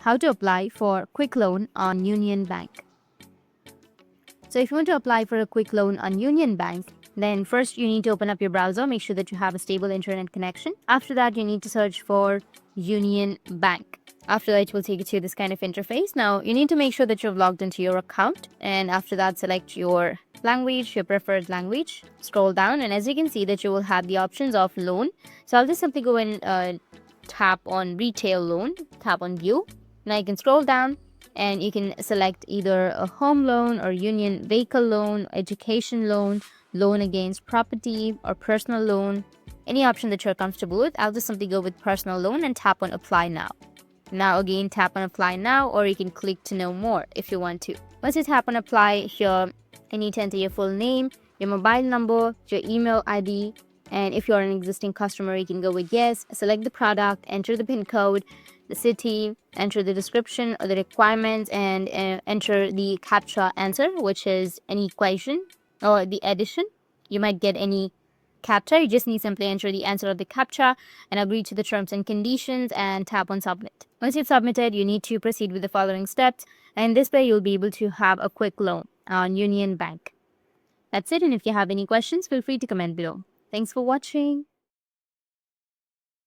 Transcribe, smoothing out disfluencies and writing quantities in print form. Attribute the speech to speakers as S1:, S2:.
S1: how to apply for quick loan on Union Bank. So if you want to apply for a quick loan on Union Bank, then first you need to open up your browser, make sure that you have a stable internet connection. After that, you need to search for Union Bank. After that, it will take you to this kind of interface. Now, you need to make sure that you've logged into your account. And after that, select your language, your preferred language. Scroll down, and as you can see that you will have the options of loan. So I'll just simply go and tap on retail loan, tap on view. Now you can scroll down and you can select either a home loan or union vehicle loan, education loan, loan against property, or personal loan. Any option that you're comfortable with. I'll just simply go with personal loan and tap on apply now. Now again, tap on apply now, or you can click to know more if you want to. Once you tap on apply here, you need to enter your full name, your mobile number, your email ID, and if you're an existing customer, you can go with yes, select the product, enter the PIN code, the city, enter the description or the requirements, and enter the CAPTCHA answer, which is any equation or the addition. You might get any CAPTCHA. You just need simply enter the answer of the CAPTCHA and agree to the terms and conditions and tap on submit. Once you've submitted, you need to proceed with the following steps, and this way you'll be able to have a quick loan on Union Bank. That's it, and if you have any questions, feel free to comment below. Thanks for watching.